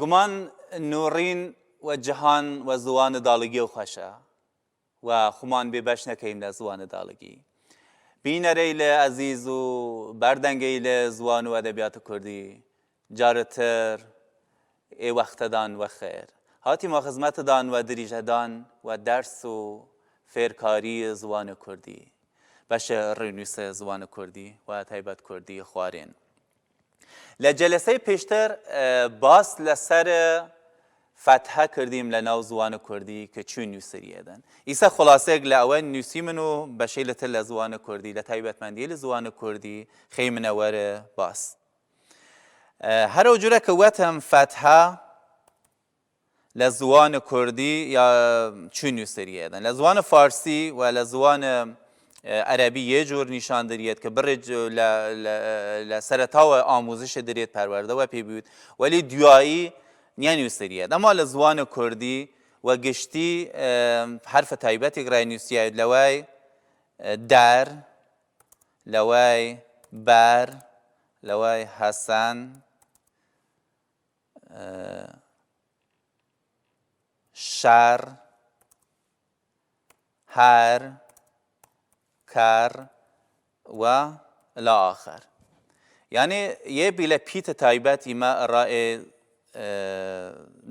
خمان نورین و جهان و زوان دالگی و خوشه و خمان ببش نکیم لزوان دالگی بینریل عزیز و بردنگیل زوان و ادبیات کردی جارتر ای وقت دان و خیر هاتی ما خدمت دان و دریجه دان و درس و فیرکاری زوان کردی بشه رینوس زوان کردی و تایبت کردی خوارین لجلسه پیشتر باس لسر فتحه کردیم لناو زوان کردی که چون نوسریه دن ایسا خلاصه اگل اول نوسی منو بشیلت لزوان کردی لتایبت مندی لزوان کردی خیم نوار باس هر وجوره که وقتم فتحه لزوان کردی یا چون نوسریه دن لزوان فارسی و لزوان عربی یه جور نشان دارید که برج لسرتاو آموزش دارید پرورده و پی بود ولی دوایی نینوسریه اما لزوان کردی و گشتی حرف تایبتی گرای نوسیه لوای در لوای بر لوای حسن شر هر کار و الاخر یعنی یه بیل پیت تایبت ایما رای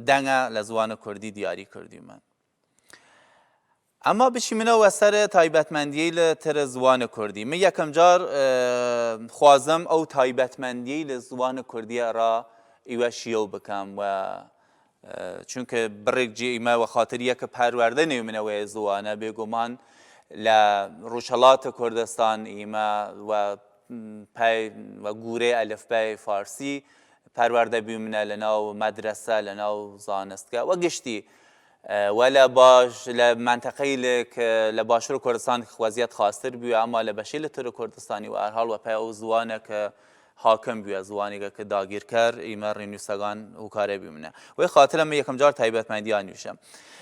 دنگا لزوان کردی دیاری کردی من اما بشی منو و سر تایبت مندیه لتر زوان کردی من یکم جار خوازم او تایبت مندیه لزوان کردی را ایوه شیو بکم و چونکه برگ جی ایما و خاطر یک پرورده نیومنه و زوانه بگمان لروشالات کردستان ایما و پای و گوره الف بای فارسی پرورده بیمنه لناو مدرسه لناو زانستگاه و گشتی ولا باش لمنطقه لک لباشر کردستان وضعیت خاصتر بیو اما لبشیل تر کردستانی و هر حال و پای او زوانه که حاکم بیو زوانی که داگیر کر ایما رینوسگان و کاره بیمنه و خاطرم یکم جار تایبت مندیان میشم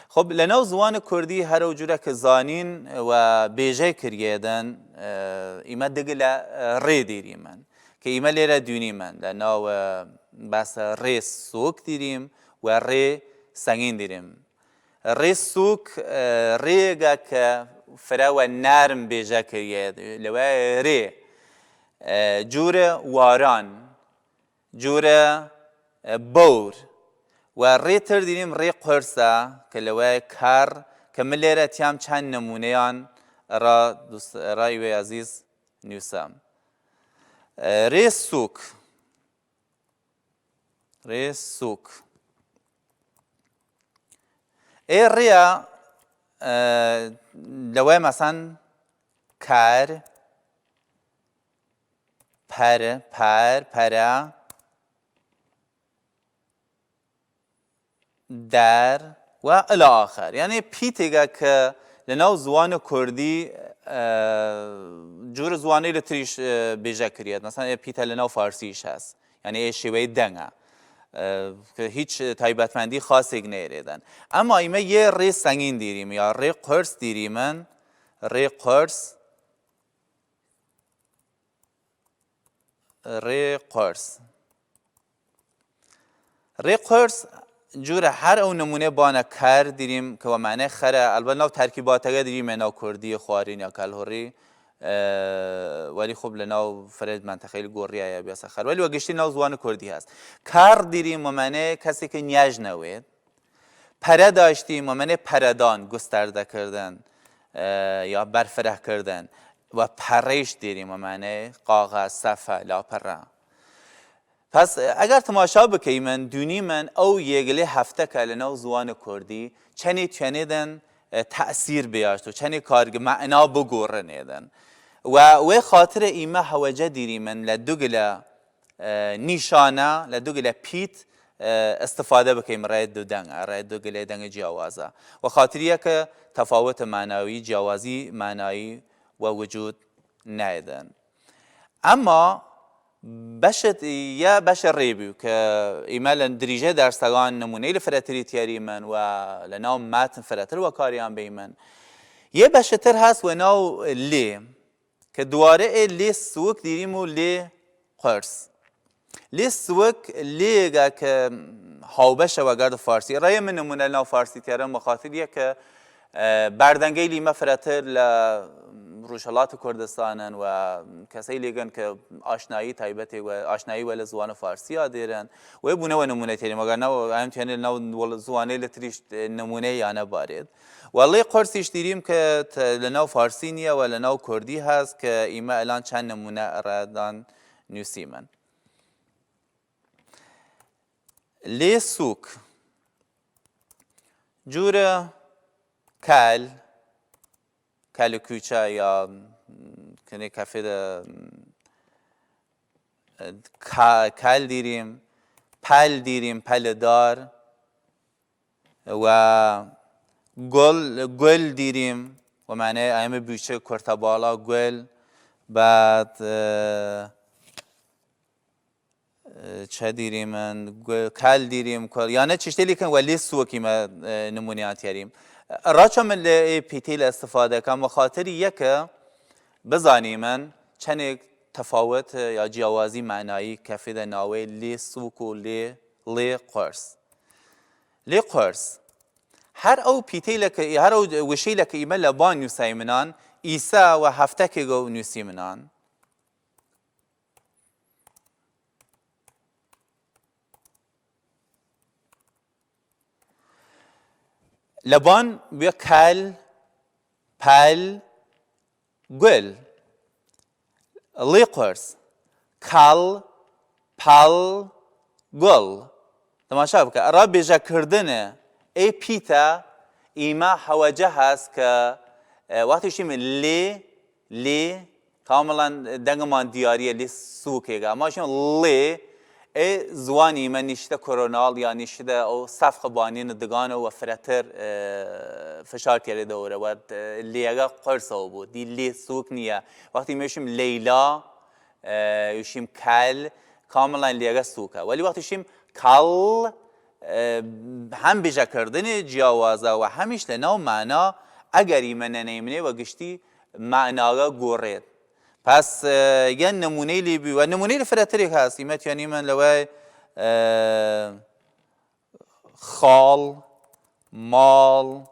خب لناو زوان کردی هر وجوره که زانین و بیجه کریدن ایما دگل ری دیریم من که ایما لیره دونی من لناو بس ری سوک دیریم و ری سنگین دیریم ری سوک ریگه که فرا و نرم بیجه کرید لوه ری جور واران جور بور و ری تر دیریم ری قرصه که لوه کار که ملیره تیم چند نمونهان رایوی عزیز نیوسم ری سوک ری سوک ای ریا لوه مثلا کار پر در و الاخر یعنی پیتیگه که لناو زوان کردی جور زوانی لتریش بیجه کرید مثلا پیت لناو فارسیش هست یعنی شیوه دنگه که هیچ تایبتمندی خاصی نیریدن اما ایمه یه ری سنگین دیریم یا ری قرص دیریمن ری قرص ری قرص ری قرص جور هر اون نمونه بانه کر دیریم که و معنی خره البته ناو ترکیبات اگه دیریم ناو کردی خوارین یا کلهوری ولی خب لناو فرد منطقه گوریه یا بیاسه خر ولی وگشتی ناو زوان کردی هست کار دیریم و معنی کسی که نیاج نوید پره داشتیم و معنی پردان گسترده کردن یا برفره کردن و پریش دیریم و معنی قاقه صفه لا پره پس اگر تماشا بکنیم من دونی من او یگلی هفته که لناو زوان کردی چنی دن تأثیر بیاشت و چنی کارگ معنا بگوره نیدن و خاطر ایمه هوجه دیری من لدوگل نیشانه لدوگل پیت استفاده بکنیم رای دو دنگ رای دوگل دنگ جیاوازه و خاطریه که تفاوت معنوی جیاوازی معنایی و وجود نیدن اما بشت یا بش ریبیو که ایمال دریجه درستگان نمونه لفراتری تیاری من و لناو متن فراتر و کاریان بی من یه بشتر هست و ناو لی که دواره لی سوک دیریم و لی قرص لی سوک لیگا که هاوبش و گرد فارسی رای من نمونه ناو فارسی تیرم مخاطریه که بردنگی لی مفرتر ل روشالات کردستانن و کسی لیگن که آشنایی تایبتی و آشنایی ول زبان فارسی آدیرن و بونه و نمونه تیریم اگر نو ام تیانی نو زبانی لتریش نمونه یا بارید والله قرصیش دیریم که لناو فارسی نیه و لناو کردی هست که ایما الان چند نمونه ردان نوسیمن لی سوک جور کل کوچه یا کنه کافه کل دیریم پل دیریم پل دار و گل دیریم و معنی ایمه بیشه کرتبالا گل بعد چه دیریم من کل دیریم یعنی چشتلی کن ولی سوکی ما نمونیات یاریم راچم ل پیتیل استفاده کم و خاطر یک بزانی من چند تفاوت یا جوازی معنایی کفید ناوی لی سوک و لی قرص هر او پیتیل که هر او وشیل که ایمه لبان نوسیمنان ایسا و هفته که گو نوسیمنان لبان بیا کل پل گل لی قرص کل پل گل تماشا بکن را بیجا کردنه ای پیتا ایما حوجه هست که وقتی شیم لی کاملا دنگمان دیاریه لی سوکه گا ما شیم لی ای زوانی من نشته کرونال یا نشته او صفق بانین دگان و فراتر فشار کرده دوره و لیگا قرصه بود دی لی سوک نیه وقتی میشیم لیلا یشیم کل کاملا لیگا سوکه ولی وقتی شیم کل هم بیجا کردن جیاوازه و همیش لناو معنا اگر ایمن نیمنه و گشتی معناها گورید پس یه نمونه لی بی و نمونه لی فراتری هست ایمت یعنی من لوی خال مال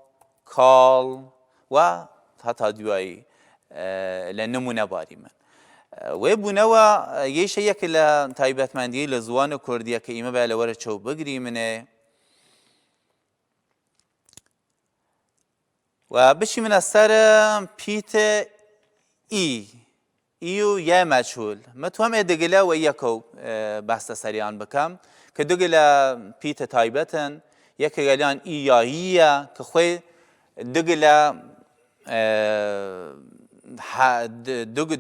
کال و حتی دوایی لنمونه باری من و بونوا یه شیء که لتایبەتمەندی لزوان کردیه که ایمه به لور چو بگری منه و بشی من سر پیت ایو یه مجهول متهم ادگله و یکو بحث سریعان بکم که دگله پیت تایبەتن یکی گلیان ایاییه که خوی دگله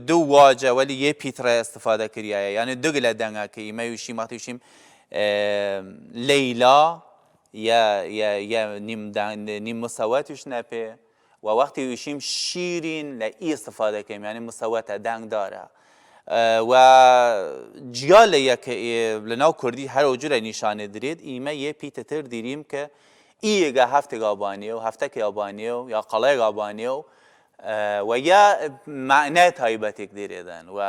دو واجه ولی یه پیتر استفاده کریه یعنی دو گله دنگه که ایمه یوشیم وقتی یوشیم لیلا یا نیم مساواتش نپه و وقتی یوشیم شیرین لی استفاده کنیم یعنی مساوات دنگ داره و جیال یک لناو کردی هر وجود نشانه درید ایمه یه پیتر دیریم که ایگه هفته گابانیو هفته که گابانیو یا قلای گابانیو و یا معنی تایبەتێک دێرێدەن و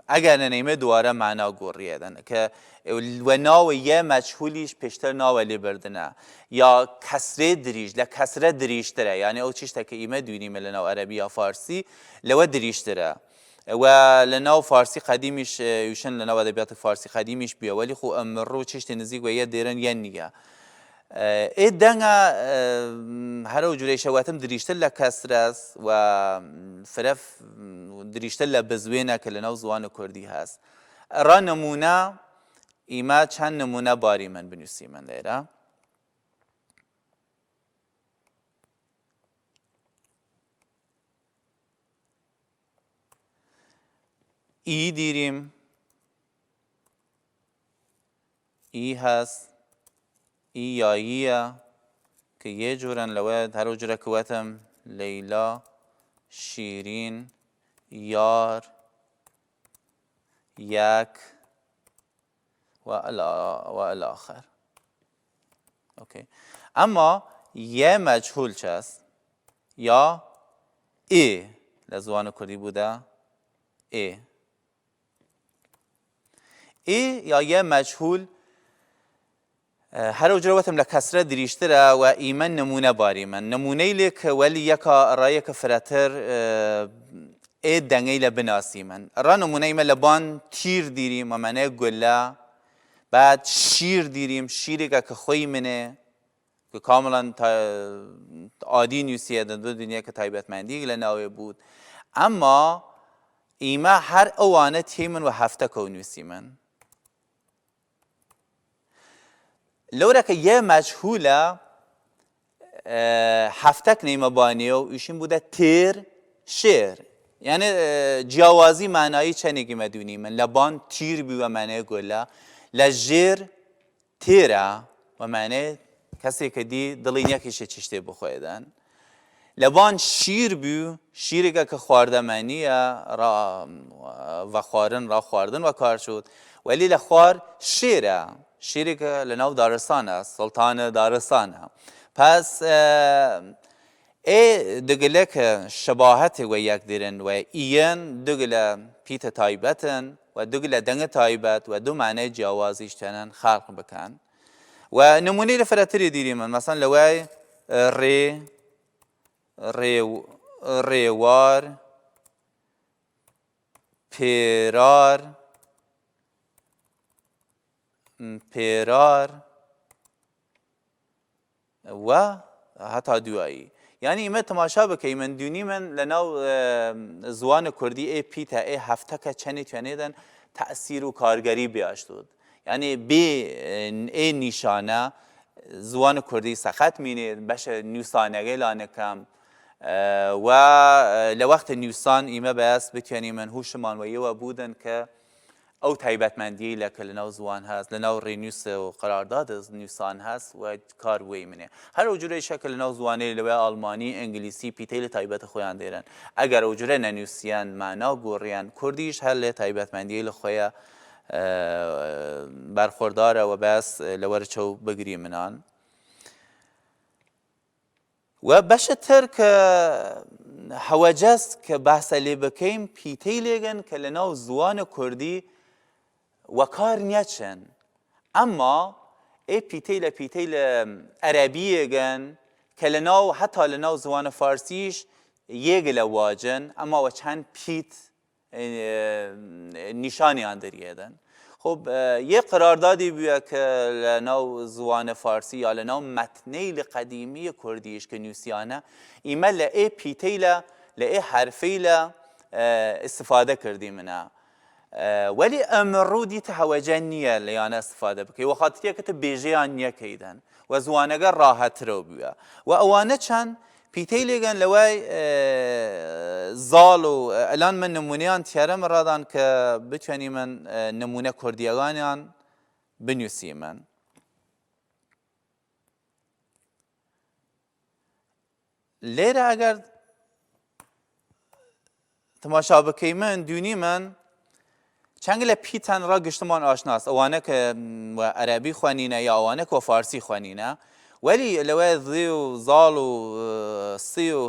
ئەگەر نەنەیمە دووارە معنا گۆڕیێدەن کە و ناوە یە مەجهولیش پێشتر ناوە لێبردنە یا کەسرێ دریش لە کەسرە دریشترە یعنی ئەو چیشتەکە ئیمە دوینیمە لە ناو عەرەبی یا فارسی لەوە دریشترە و لە ناو فارسی قەدیمیش یوشن لە ناو ئەدەبیاتی فارسی قەدیمیش بیە وەلی خۆ ئەمڕۆ چیشتی نزیک و یە دێرن یە نییە ای دنگا هر وجوده شواتم دریشتر لکسر است و فرف دریشتر لبزوینه که لناو زوان کردی هست را نمونه ایما چند نمونه باری من بنویسی من لیره ای دیریم ای هست ایاییه که یه جورن لوید هر جوره کوتم لیلا شیرین یار یک و الاخر اوکی اما یه مجهول چه است یا ای لزوان کردی بوده ای ای یا یه مجهول هر وجروتم لکسره دریشتره و ایمن نمونه باری من نمونه لیک ولی یکا رایک فراتر ای دنگی لبناسی من را نمونه ایمه لبان تیر دیریم و منه گله بعد شیر دیریم شیری که خوی منه که کاملا عادی نیستیه در دو دنیا که تایبەتمەندی لناوی بود اما ایمه هر اوانه تیمن و هفته کو نویسی من لورا که یه مجهوله هفتک نیمه بانیه و ایشین بوده تیر شیر یعنی جیاوازی معنایی چنگی مدونی من لبان تیر بی و معنی گله لجیر تیره و معنی کسی که دی دلین یکیشه چشته بخویدن لبان شیر بی شیری که خوارده معنیه و خوارن را خوردن و کار شد ولی لخوار شیره شیری که لناو دارستان است سلطان دارستان پس ای دگله که شباهت و یک دیرن و این دگله پیت تایبتن و دگله دنگ تایبت و دو معنی جوازیش تنن خلق بکن و نمونه لفراتری دیریم مثلا لوای ریوار پیرار و حتی دوایی یعنی ایمه تماشا بکی من دونی من لناو زوان کردی ای پیتا ای هفته که چنی توانیدن تأثیر و کارگری بیاشتود یعنی بی ای نیشانه زوان کردی سخت مینید بشه نیوسانگی لانکم و لوقت نیوسان ایمه باس بتوانی من هوشمان و یو بودن که او تایبەتمەندی لکه لناو زوان هست لناو رینوس و قرارداد نیوسان هست و کار وی منه هر وجوره شکل لناو زوانه لوی آلمانی انگلیسی پیتیل تایبەت خویان دیرن اگر وجوره ننوسیان معنا گوریان کردیش هر تایبەتمەندی لخویا برخورداره و بس لور چو بگری منان و بشتر که حواجست که بحث لی بکیم پیتیلگن که لناو زوان کردی و کار نیچن اما ای پیتیل عربیه گن که لناو حتی لناو زوان فارسیش یک لواجن اما و چند پیت نشانی آندریه دن خب یه قراردادی بیه که لناو زوان فارسی یا لناو متنیل قدیمی کردیش که نوسیانه ایمه لعه پیتیل لعه حرفیل استفاده کردی منه ولی امرو دی تهوجه نیه لیانه استفاده بکی و خاطریه که بیجیان نیه کیدن و زوانگر راحت رو بیه و اوانه چند پیتیلیگن لوی زال و الان من نمونیان تیارم رادان که بتونی من نمونه کردیگانیان بنویسی من لیره اگر تماشا بکی من دونی من چنگل پیتن را گشتمان آشناست اوانه که عربی خوانینه یا اوانه که فارسی خوانینه ولی لوی ذی و زال و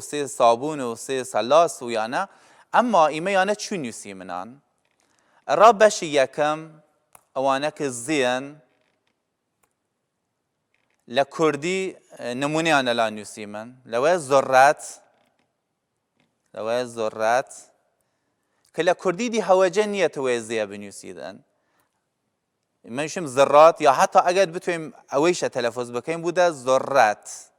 سی صابون و سی سلاس و یانه اما ایمه یانه چون نیسی منان را بشی یکم اوانه که زین لکردی نمونه آنه لا نیسی من لوی ذرات که لکردی دی هواجه نیت ویزیه بنویسیدن منشم ذرات یا حتی اگر بتویم اویش تلفظ بکنیم بوده ذرات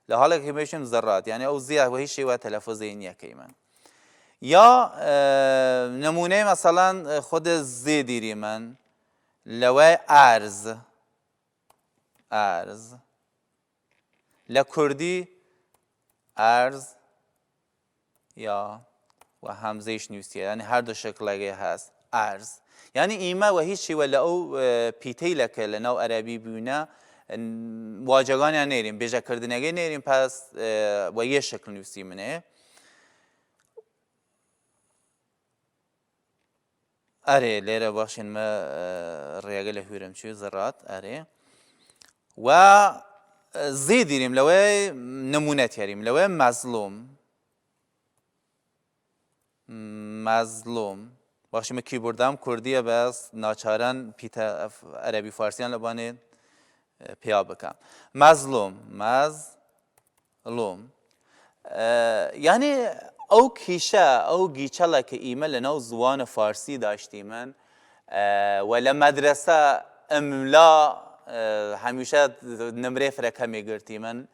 لحالا که منشم ذرات یعنی او زیه و هیچی و تلفظ اینیه که من یا نمونه مثلا خود زی دیری من لوی ارز لکردی ارز یا و همزهش نیستیه یعنی هر دو شکلگه هست ارز یعنی ایمه و هیچی ولی او پیتیله که لناو عربی بیونه واجگانی نیریم بیجه کردنگی نیریم پس و یه شکل نیستی منه اره لیره باشین ما ریاگل هورم چیو ذرات اره و زی دیریم لوی نمونه تیاریم لوی مظلوم باشیم کیبوردم کردیه بس ناچارن پیتا عربی فارسیان لبانه پیا بکم مظلوم یعنی او کیشه او گیچله که ایمه لناو زوان فارسی داشتی من ولا مدرسه املا همیشه نمره فرکمی گرتی من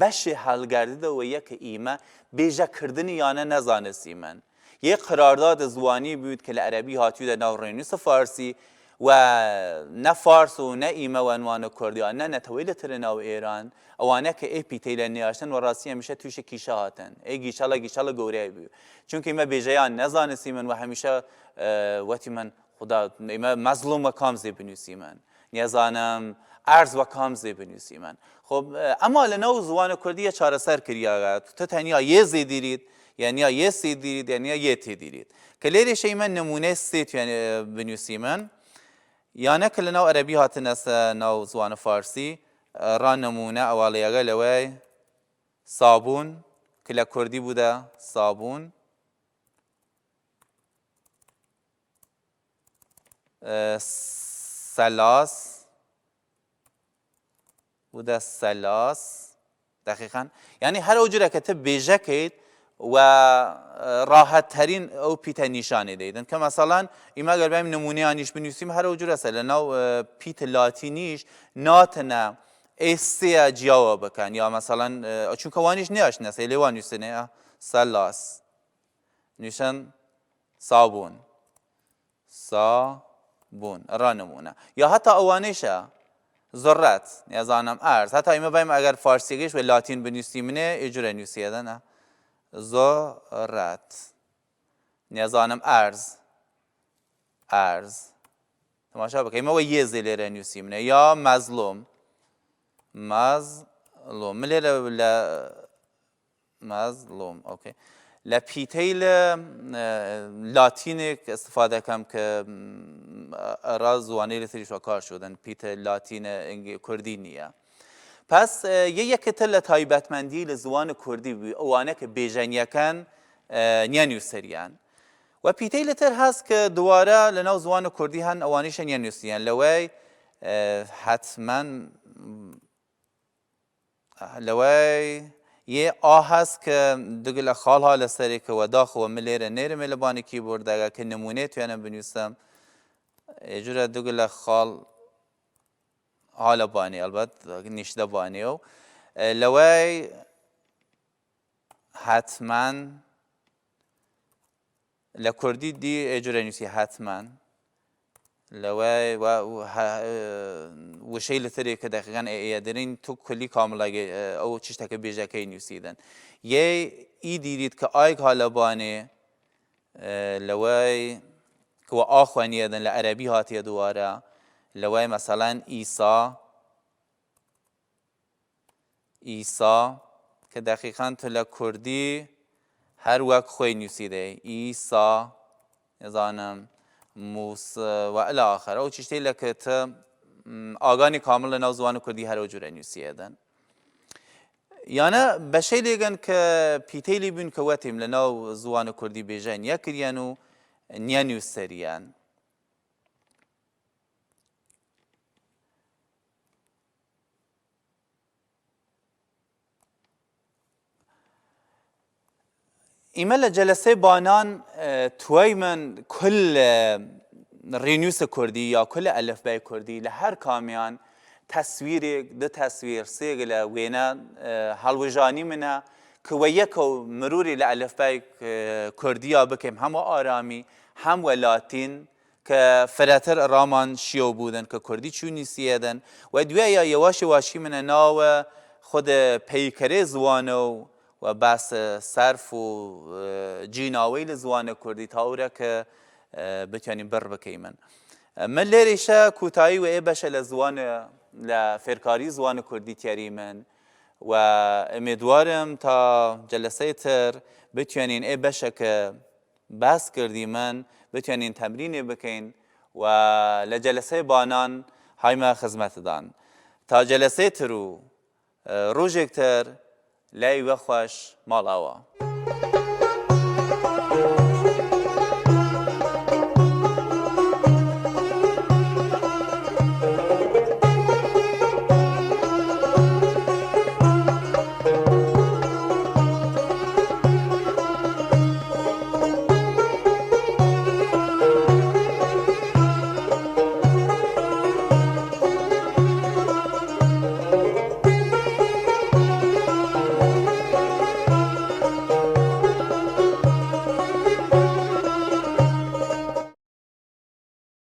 بشه هلگردیده و یک ایمه بیجه کردنی یانه نزانستی من یک قرارداد زوانی بود که لعربی هاتیو ده ناو رینوس فارسی و نه فارس و نه ایمه و عنوان کردی نه نتویل تر ناو ایران اوانه که ای پیتیل نیاشتن و راستی همیشه توش کیشه هاتن ای گیشالا گوره بود چون که ایمه بیجهان نزانستی من و همیشه وقتی من خدا ایمه مظلوم و کامزی بنویسی من نیازانم ارز و کامزی بنویسی من خب اما لناو زوان کردی چاره سر کریاگد تو تنیا یه زیدیرید یعنی یه سی دیرید یعنی یه تی دیرید که لیری شی من نمونه سیت یعنی بنویسی من یعنی که لناو عربی هاتن است ناو زوان فارسی را نمونه اوالیاگه لوی صابون که لکردی بوده صابون سلاس بوده سلاس دقیقا یعنی هر اوجوره که تو بیجه کید و راحت ترین او پیت نشانه دیدن که مثلا ایما اگر بایم نمونه آنیش بنویسیم هر اوجوره سه ناو پیت لاتینیش ناتنه ایستی جواب بکن یا مثلا چون که وانیش نیاش نسه لیوانیش نه سلاس نشان صابون را نمونه یا حتی اوانیشه ذرت نیازانم ارز حتی ایما بایم اگر فارسیگیش و لاتین بنویسیم نه اجوره نویسیده نه ذرت نیازانم ارز تماشا بکنیم ما یه زلیره نویسیم نه یا مظلوم مظلوم اوکی لپیتیل لاتینی استفاده کم که راز وانیل تریش و کار شدن پیت لاتین کردی نیه پس یک تل تایبەتمەندی لە زوان کوردی بووی ئەوانە کە بێژەنیەکان نیانووسەریان و پیتەی لەتر هەست کە دووارە لەناو زوان کوردی هەن ئەوانیشە نیانووسیان لەوەی یه هەست کە دوگە لە خاڵها لەسەرێکەوە داخەوە من لێرە نێرمێ لە بانی کیبۆردەکە کە نمونێ توێنە بنووسم ئێجورە دوگە لە خاڵ حالا بانی البته نیشته بانی و لوی حتما لکردی دی اجوره نیستی حتما لوی و شیء لتری که دقیقاً ایادرین تو کلی کاملا او چیش تک بیجا کی نیسیدن یه ای دیرید که آیک حالا بانی لوی که آخوانی دن لعربی هاتی دواره لوای مثلا ایسا که دقیقاً تو لکردی هر وقت خوی نویسیده ایسا نزانم موسی و الی آخر او چیشتی لکت آگانی کامل ناو زوان کردی هر وجوره نویسیدن یعنی بشی لیگن که پیتیلی بین که واتیم لناو زوان کردی بیجن یا کریانو نیا نویسریان ایمال جلسه بانان توی من کل رینوس کردی یا کل الفبای کردی لهر کامیان تصویر دو تصویر سیگل وینا حلوجانی منه که ویکو مروری لالفبای کردی بکیم هم آرامی هم لاتین که فراتر رامان شیو بودن که کردی چونی سیدن و دویا یواش واشی من ناو خود پیکره زوانو و بس صرف و جیناوی لزوان کردی تاوره که بتونیم بر بکیمن من لیریشه کوتاهی و ای بشه لزوان لفرکاری زوان کردی تیریمن و امیدوارم تا جلسه تر بتونین ای بشه که بس کردی من بتونین تمرین بکین و لجلسه بانان های ما خدمت دان تا جلسه ترو روزی تر لا يوخش مال